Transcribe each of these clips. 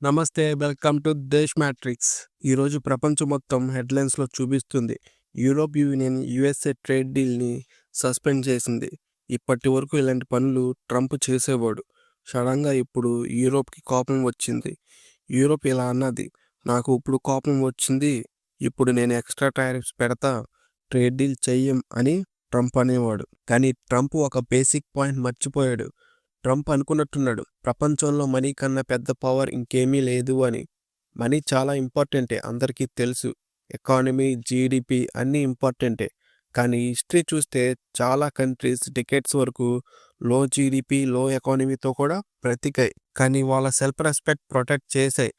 నమస్తే. Welcome to Desh Matrix. ఈరోజు ప్రపంచం మొత్తం హెడ్లైన్స్లో చూపిస్తుంది. యూరోప్ యూనియన్ యుఎస్ఏ ట్రేడ్ డీల్ని సస్పెండ్ చేసింది. ఇప్పటి వరకు ఇలాంటి పనులు ట్రంప్ చేసేవాడు. సడన్గా ఇప్పుడు యూరోప్కి కోపం వచ్చింది. యూరోప్ ఇలా అన్నది, నాకు ఇప్పుడు కోపం వచ్చింది, ఇప్పుడు నేను ఎక్స్ట్రా టారిఫ్స్ పెడతా, ట్రేడ్ డీల్ చెయ్యం అని ట్రంప్ అనేవాడు. కానీ ట్రంప్ ఒక బేసిక్ పాయింట్ మర్చిపోయాడు. ట్రంప్ అనుకున్నట్టున్నాడు, ప్రపంచంలో మనీ కన్నా పెద్ద పవర్ ఇంకేమీ లేదు అని. మనీ చాలా ఇంపార్టెంటే, అందరికీ తెలుసు. ఎకానమీ, జీడిపి అన్నీ ఇంపార్టెంటే. కానీ హిస్టరీ చూస్తే చాలా కంట్రీస్ డికెట్స్ వరకు లో జీడిపి, లో ఎకానమీతో కూడా బ్రతికాయి. కానీ వాళ్ళ సెల్ఫ్ రెస్పెక్ట్ ప్రొటెక్ట్ చేశాయి.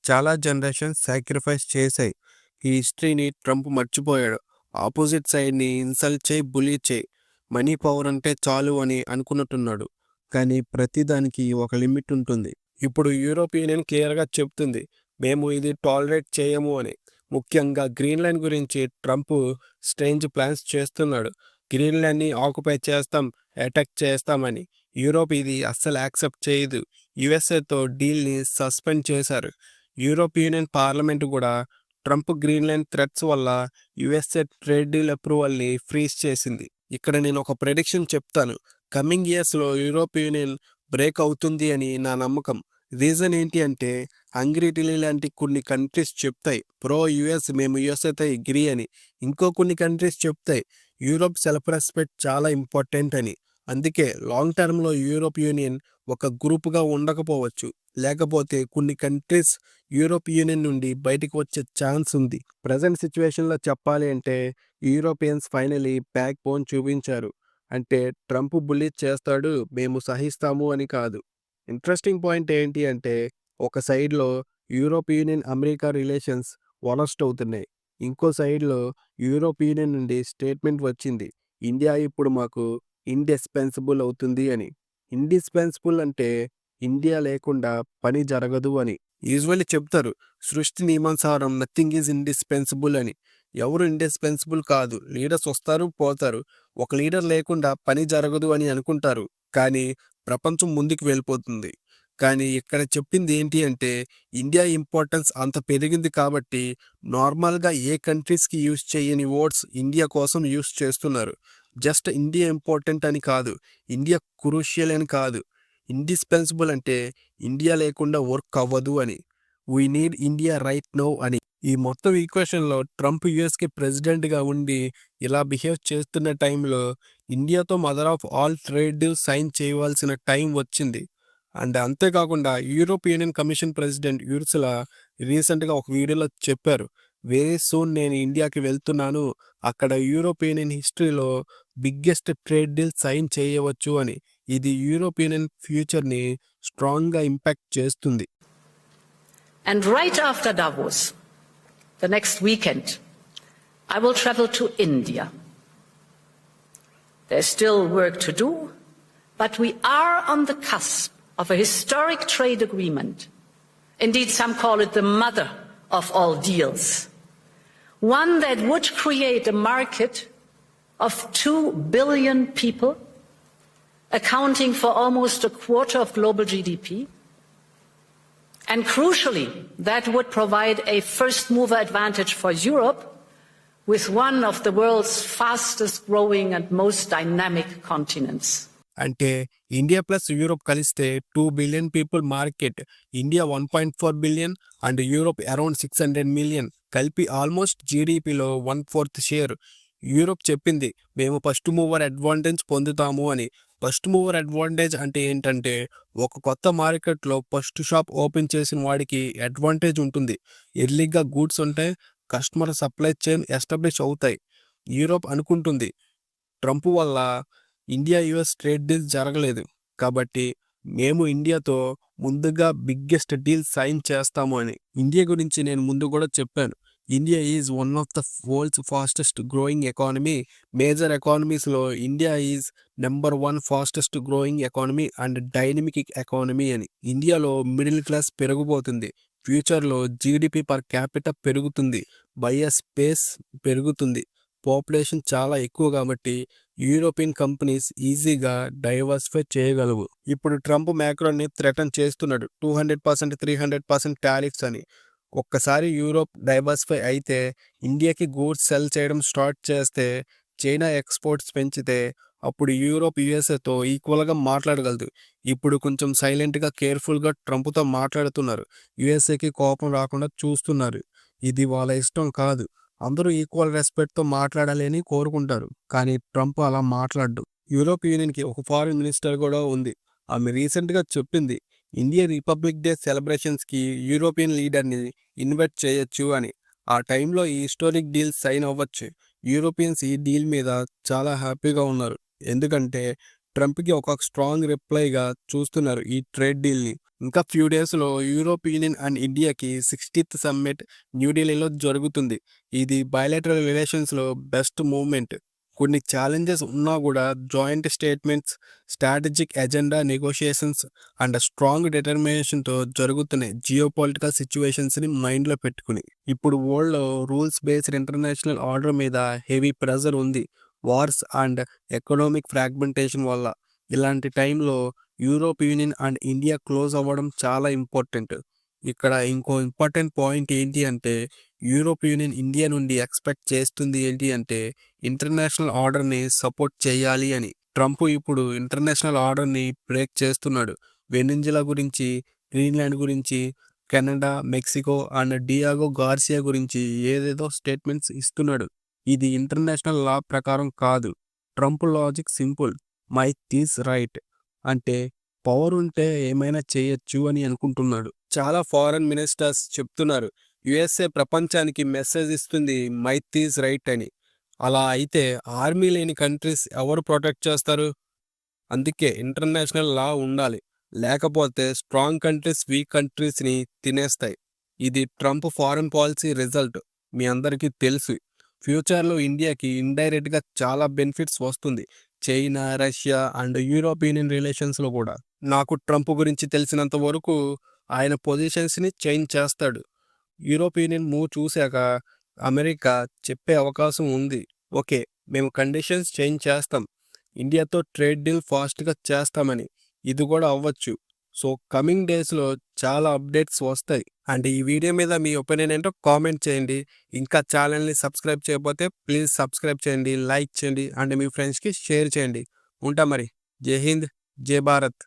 చాలా జనరేషన్స్ సాక్రిఫైస్ చేశాయి. ఈ హిస్టరీని ట్రంప్ మర్చిపోయాడు. ఆపోజిట్ సైడ్ని ఇన్సల్ట్ చేయి, బులీ చేయి, మనీ పవర్ అంటే చాలు అని అనుకున్నట్టున్నాడు. కానీ ప్రతిదానికి ఒక లిమిట్ ఉంటుంది. ఇప్పుడు యూరోప్ యూనియన్ క్లియర్గా చెప్తుంది, మేము ఇది టాలరేట్ చేయము అని. ముఖ్యంగా గ్రీన్లాండ్ గురించి ట్రంప్ స్ట్రేంజ్ ప్లాన్స్ చేస్తున్నాడు. గ్రీన్లాండ్ని ఆక్యుపై చేస్తాం, అటాక్ చేస్తామని. యూరోప్ ఇది అస్సలు యాక్సెప్ట్ చేయదు. యుఎస్ఏతో డీల్ని సస్పెండ్ చేశారు. యూరోప్ యూనియన్ పార్లమెంట్ కూడా ట్రంప్ గ్రీన్లాండ్ థ్రెట్స్ వల్ల యుఎస్ఏ ట్రేడ్ డీల్ అప్రూవల్ని ఫ్రీజ్ చేసింది. ఇక్కడ నేను ఒక ప్రెడిక్షన్ చెప్తాను. కమింగ్ ఇయర్స్లో యూరోప్ యూనియన్ బ్రేక్ అవుతుంది అని నా నమ్మకం. రీజన్ ఏంటి అంటే, హంగరీ, ఇటలీ లాంటి కొన్ని కంట్రీస్ చెప్తాయి ప్రో యుఎస్, మేము యుఎస్ఏతో ఎగ్రీ అని. ఇంకో కొన్ని కంట్రీస్ చెప్తాయి యూరోప్ సెల్ఫ్ రెస్పెక్ట్ చాలా ఇంపార్టెంట్ అని. అందుకే లాంగ్ టర్మ్లో యూరోప్ యూనియన్ ఒక గ్రూప్గా ఉండకపోవచ్చు. లేకపోతే కొన్ని కంట్రీస్ యూరోప్ యూనియన్ నుండి బయటకు వచ్చే ఛాన్స్ ఉంది. ప్రజెంట్ సిచ్యువేషన్లో చెప్పాలి అంటే యూరోపియన్స్ ఫైనలీ బ్యాక్ బోన్ చూపించారు. అంటే ట్రంప్ బుల్లీ చేస్తాడు, మేము సహిస్తాము అని కాదు. ఇంట్రెస్టింగ్ పాయింట్ ఏంటి అంటే, ఒక సైడ్లో Europe union America relations worst అవుతున్నాయి. ఇంకో సైడ్లో యూరోప్ యూనియన్ నుండి స్టేట్మెంట్ వచ్చింది, ఇండియా ఇప్పుడు మాకు ఇండిస్పెన్సిబుల్ అవుతుంది అని. ఇండిస్పెన్సిబుల్ అంటే ఇండియా లేకుండా పని జరగదు అని. యూజువల్లీ చెప్తారు, సృష్టి నియమానుసారం నథింగ్ ఈజ్ ఇండిస్పెన్సిబుల్ అని. ఎవరు ఇండిస్పెన్సిబుల్ కాదు, లీడర్స్ వస్తారు పోతారు. ఒక లీడర్ లేకుండా పని జరగదు అని అనుకుంటారు, కానీ ప్రపంచం ముందుకు వెళ్ళిపోతుంది. కానీ ఇక్కడ చెప్పింది ఏంటి అంటే, ఇండియా ఇంపార్టెన్స్ అంత పెరిగింది కాబట్టి నార్మల్గా ఏ కంట్రీస్కి యూజ్ చేయని వర్డ్స్ ఇండియా కోసం యూజ్ చేస్తున్నారు. జస్ట్ ఇండియా ఇంపార్టెంట్ అని కాదు, ఇండియా క్రూషియల్ అని కాదు. ఇండిస్పెన్సిబుల్ అంటే ఇండియా లేకుండా వర్క్ అవ్వదు అని. We need India right now అని. ఈ మొత్తం ఈక్వేషన్లో ట్రంప్ యుఎస్కి ప్రెసిడెంట్గా ఉండి ఇలా బిహేవ్ చేస్తున్న టైంలో ఇండియాతో mother of all trade deals sign చేయవలసిన టైం వచ్చింది. అండ్ అంతేకాకుండా Europe union commission president Ursula రీసెంట్గా ఒక వీడియోలో చెప్పారు, వెరీ సూన్ నేను ఇండియాకి వెళ్తున్నాను, అక్కడ యూరోప్ యూనియన్ హిస్టరీలో బిగ్గెస్ట్ ట్రేడ్ డీల్ సైన్ చేయవచ్చు అని. ఇది యూరోప్ యూనియన్ ఫ్యూచర్ని స్ట్రాంగ్గా ఇంపాక్ట్ చేస్తుంది. And right after Davos, the next weekend, I will travel to India. There's still work to do, but we are on the cusp of a historic trade agreement. Indeed, some call it the mother of all deals. One that would create a market of 2 billion people, accounting for almost a quarter of global GDP. And crucially, that would provide a first-mover advantage for Europe with one of the world's fastest-growing and most dynamic continents. అంటే India plus Europe కలిస్తే 2 billion people market. India 1.4 billion and Europe around 600 million. కలిపి almost జీడిపిలో 1/4 share. Europe చెప్పింది, మేము first mover advantage పొందుతాము అని. First mover advantage అంటే ఏంటంటే, ఒక కొత్త మార్కెట్లో ఫస్ట్ షాప్ ఓపెన్ చేసిన వాడికి అడ్వాంటేజ్ ఉంటుంది. ఎర్లీగా గూడ్స్ ఉంటాయి, కస్టమర్ సప్లై చైన్ ఎస్టాబ్లిష్ అవుతాయి. యూరోప్ అనుకుంటుంది, ట్రంప్ వల్ల ఇండియా యుఎస్ ట్రేడ్ డీల్ జరగలేదు కాబట్టి మేము ఇండియాతో ముందుగా బిగ్గెస్ట్ డీల్ సైన్ చేస్తాము అని. ఇండియా గురించి నేను ముందు కూడా చెప్పాను, India is one of the world's fastest growing economy. Major ఎకానమీస్లో India is number 1 fastest growing economy and dynamic economy అని. ఇండియాలో మిడిల్ క్లాస్ పెరిగిపోతుంది. ఫ్యూచర్లో జీడిపి పర్ క్యాపిటల్ పెరుగుతుంది, బయ్యర్ స్పేస్ పెరుగుతుంది, పాపులేషన్ చాలా ఎక్కువ కాబట్టి యూరోపియన్ కంపెనీస్ ఈజీగా డైవర్సిఫై చేయగలవు. ఇప్పుడు ట్రంప్ మ్యాక్రోన్ని థ్రెటన్ చేస్తున్నాడు 200% 300% టారిఫ్స్ అని. ఒక్కసారి యూరోప్ డైవర్సిఫై అయితే, ఇండియాకి గూడ్స్ సెల్ చేయడం స్టార్ట్ చేస్తే, చైనా ఎక్స్పోర్ట్స్ పెంచితే అప్పుడు యూరోప్ యుఎస్ఏతో ఈక్వల్గా మాట్లాడగలదు. ఇప్పుడు కొంచెం సైలెంట్గా కేర్ఫుల్గా ట్రంప్తో మాట్లాడుతున్నారు. యుఎస్ఏకి కోపం రాకుండా చూస్తున్నారు. ఇది వాళ్ళ ఇష్టం కాదు. అందరూ ఈక్వల్ రెస్పెక్ట్తో మాట్లాడాలి అని కోరుకుంటారు. కానీ ట్రంప్ అలా మాట్లాడ్డు. యూరోప్ యూనియన్కి ఒక ఫారిన్ మినిస్టర్ కూడా ఉంది. ఆమె రీసెంట్గా చెప్పింది ఇండియా రిపబ్లిక్ డే సెలబ్రేషన్స్కి యూరోపియన్ లీడర్ని ఇన్వైట్ చేయొచ్చు అని. ఆ టైంలో ఈ హిస్టారిక్ డీల్ సైన్ అవ్వచ్చు. యూరోపియన్స్ ఈ డీల్ మీద చాలా హ్యాపీగా ఉన్నారు. ఎందుకంటే ట్రంప్కి ఒక స్ట్రాంగ్ రిప్లైగా చూస్తున్నారు ఈ ట్రేడ్ డీల్ని. ఇంకా ఫ్యూ డేస్లో యూరోప్ యూనియన్ అండ్ ఇండియాకి 60th సమ్మిట్ న్యూఢిల్లీలో జరుగుతుంది. ఇది బయలాటరల్ రిలేషన్స్లో బెస్ట్ మూవ్మెంట్. కొన్ని ఛాలెంజెస్ ఉన్నా కూడా joint statements, strategic agenda negotiations and strong డిటర్మినేషన్తో జరుగుతున్నాయి. జియోపాలిటికల్ సిచ్యువేషన్స్ని మైండ్లో పెట్టుకుని. ఇప్పుడు వరల్డ్లో రూల్స్ బేస్డ్ ఇంటర్నేషనల్ ఆర్డర్ మీద హెవీ ప్రెజర్ ఉంది. వార్స్ అండ్ ఎకనామిక్ ఫ్రాగ్మెంటేషన్ వల్ల. ఇలాంటి టైంలో Europe union and India close అవ్వడం చాలా ఇంపార్టెంట్. ఇక్కడ ఇంకో ఇంపార్టెంట్ పాయింట్ ఏంటి అంటే, యూరోప్ యూనియన్ ఇండియా నుండి ఎక్స్పెక్ట్ చేస్తుంది ఏంటి అంటే ఇంటర్నేషనల్ ఆర్డర్ని సపోర్ట్ చేయాలి అని. ట్రంప్ ఇప్పుడు ఇంటర్నేషనల్ ఆర్డర్ని బ్రేక్ చేస్తున్నాడు. వెనిజులా గురించి, గ్రీన్లాండ్ గురించి, Canada, Mexico and Diego Garcia గురించి ఏదేదో స్టేట్మెంట్స్ ఇస్తున్నాడు. ఇది ఇంటర్నేషనల్ లా ప్రకారం కాదు. Trump logic simple, might is right. అంటే పవర్ ఉంటే ఏమైనా చేయొచ్చు అని అనుకుంటున్నాడు. చాలా ఫారెన్ మినిస్టర్స్ చెప్తున్నారు యుఎస్ఏ ప్రపంచానికి మెసేజ్ ఇస్తుంది మైట్ ఈజ్ రైట్ అని. అలా అయితే ఆర్మీ లేని కంట్రీస్ ఎవరు ప్రొటెక్ట్ చేస్తారు? అందుకే ఇంటర్నేషనల్ లా ఉండాలి. లేకపోతే స్ట్రాంగ్ కంట్రీస్ వీక్ కంట్రీస్ని తినేస్తాయి. ఇది ట్రంప్ ఫారెన్ పాలసీ రిజల్ట్. మీ అందరికీ తెలుసు. ఫ్యూచర్లో ఇండియాకి ఇండైరెక్ట్గా చాలా బెనిఫిట్స్ వస్తుంది. China, Russia and Europe union రిలేషన్స్లో కూడా. నాకు ట్రంప్ గురించి తెలిసినంత వరకు ఆయన పొజిషన్స్ని చేంజ్ చేస్తాడు. యూరోప్ యూనియన్ మూవ్ చూశాక అమెరికా చెప్పే అవకాశం ఉంది. ఓకే, మేము కండిషన్స్ చేంజ్ చేస్తాం, ఇండియాతో ట్రేడ్ డీల్ ఫాస్ట్గా చేస్తామని. ఇది కూడా అవ్వచ్చు. సో కమింగ్ డేస్లో చాలా అప్డేట్స్ వస్తాయి. అండ్ ఈ వీడియో మీద మీ ఒపీనియన్ ఏంటో కామెంట్ చేయండి. ఇంకా ఛానల్ని సబ్స్క్రైబ్ చేయకపోతే ప్లీజ్ సబ్స్క్రైబ్ చేయండి, లైక్ చేయండి అండ్ మీ ఫ్రెండ్స్కి షేర్ చేయండి. ఉంటా మరి. జై హింద్, జై భారత్.